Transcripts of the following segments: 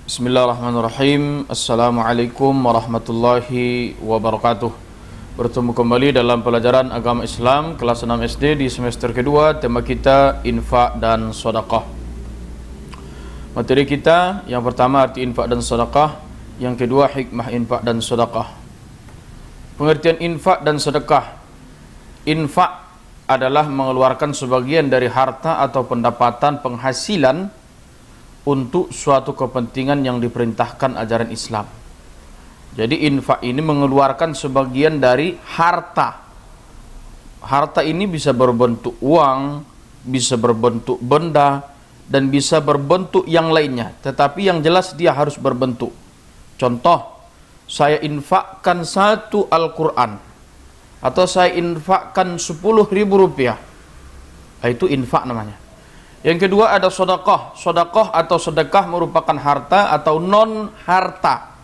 Bismillahirrahmanirrahim. Assalamualaikum warahmatullahi wabarakatuh. Bertemu kembali dalam pelajaran agama Islam kelas 6 SD di semester kedua. Tema kita infak dan sedekah. Materi kita yang pertama arti infak dan sedekah, yang kedua hikmah infak dan sedekah. Pengertian infak dan sedekah. Infak adalah mengeluarkan sebagian dari harta atau pendapatan penghasilan untuk suatu kepentingan yang diperintahkan ajaran Islam. Jadi infak ini mengeluarkan sebagian dari harta. Harta ini bisa berbentuk uang, bisa berbentuk benda, dan bisa berbentuk yang lainnya. Tetapi yang jelas dia harus berbentuk. Contoh, saya infakkan satu Al-Quran, atau saya infakkan 10.000 rupiah. Itu infak namanya. Yang kedua ada sedekah. Sedekah atau sedekah merupakan harta atau non harta.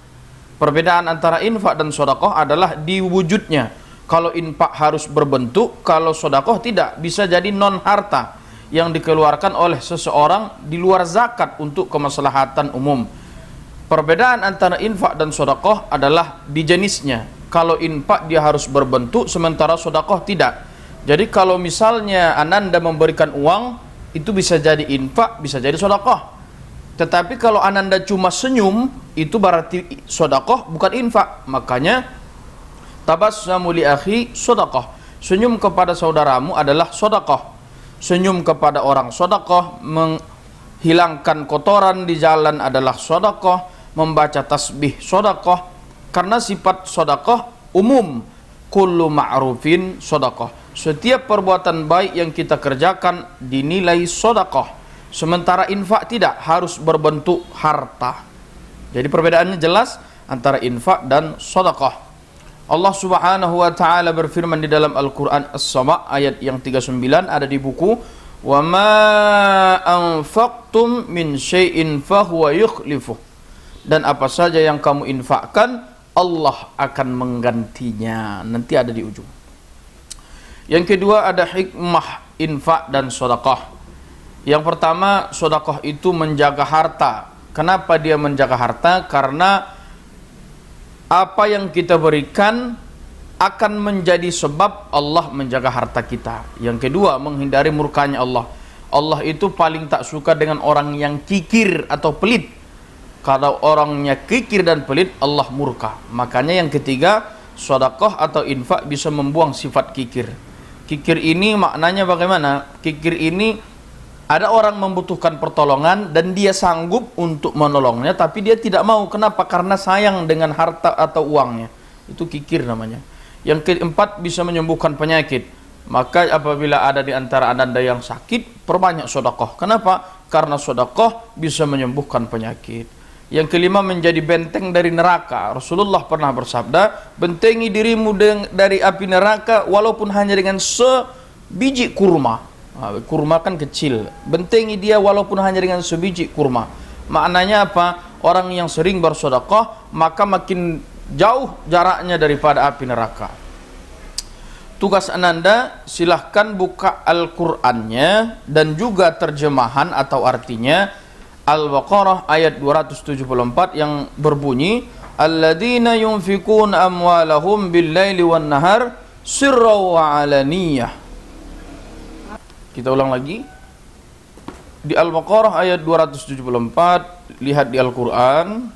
Perbedaan antara infak dan sedekah adalah di wujudnya. Kalau infak harus berbentuk, kalau sedekah tidak, bisa jadi non harta yang dikeluarkan oleh seseorang di luar zakat untuk kemaslahatan umum. Perbedaan antara infak dan sedekah adalah di jenisnya. Kalau infak dia harus berbentuk, sementara sedekah tidak. Jadi kalau misalnya Ananda memberikan uang, itu bisa jadi infak, bisa jadi sedekah. Tetapi kalau Ananda cuma senyum, itu berarti sedekah, bukan infak. Makanya tabassamu li akhi sedekah. Senyum kepada saudaramu adalah sedekah. Senyum kepada orang sedekah, menghilangkan kotoran di jalan adalah sedekah, membaca tasbih sedekah. Karena sifat sedekah umum, kullu ma'rufin sedekah. Setiap perbuatan baik yang kita kerjakan dinilai sedekah. Sementara infak tidak, harus berbentuk harta. Jadi perbedaannya jelas antara infak dan sedekah. Allah Subhanahu wa taala berfirman di dalam Al-Qur'an As-Saba ayat yang 39, ada di buku, "Wa ma anfaqtum min syai'in fahuwa yukhlifuh." Dan apa saja yang kamu infakkan, Allah akan menggantinya. Nanti ada di ujung. Yang kedua ada hikmah infak dan sedekah. Yang pertama, sedekah itu menjaga harta. Kenapa dia menjaga harta? Karena apa yang kita berikan akan menjadi sebab Allah menjaga harta kita. Yang kedua, menghindari murkanya Allah. Allah itu paling tak suka dengan orang yang kikir atau pelit. Kalau orangnya kikir dan pelit, Allah murka. Makanya yang ketiga, sedekah atau infak bisa membuang sifat kikir. Kikir ini maknanya bagaimana? Kikir ini ada orang membutuhkan pertolongan dan dia sanggup untuk menolongnya, tapi dia tidak mau. Kenapa? Karena sayang dengan harta atau uangnya. Itu kikir namanya. Yang keempat, bisa menyembuhkan penyakit. Maka apabila ada di antara Anda yang sakit, perbanyak sedekah. Kenapa? Karena sedekah bisa menyembuhkan penyakit. Yang kelima, menjadi benteng dari neraka. Rasulullah pernah bersabda, bentengi dirimu dari api neraka walaupun hanya dengan sebiji kurma. Kurma kan kecil. Bentengi dia walaupun hanya dengan sebiji kurma. Maknanya apa? Orang yang sering bersedekah, maka makin jauh jaraknya daripada api neraka. Tugas Ananda, silahkan buka Al-Qur'annya dan juga terjemahan atau artinya Al-Baqarah ayat 274 yang berbunyi, alladzina yunfikuna amwalahum bil-laili wan-nahar sirra wa alaniyah. Kita ulang lagi. Di Al-Baqarah ayat 274, lihat di Al-Qur'an,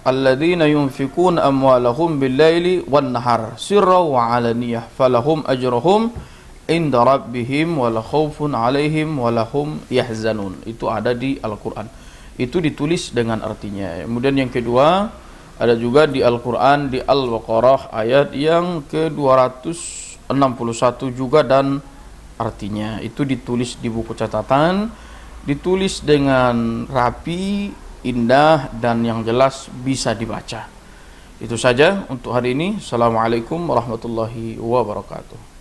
alladzina yunfikuna amwalahum bil-laili wan-nahar sirra wa alaniyah falahum ajruhum inda rabbihim wala khaufun alaihim walahum yahzanun. Itu ada di Al-Quran. Itu ditulis dengan artinya. Kemudian yang kedua, ada juga di Al-Quran di Al-Baqarah ayat yang ke-261 juga dan artinya. Itu ditulis di buku catatan, ditulis dengan rapi, indah, dan yang jelas bisa dibaca. Itu saja untuk hari ini. Assalamualaikum warahmatullahi wabarakatuh.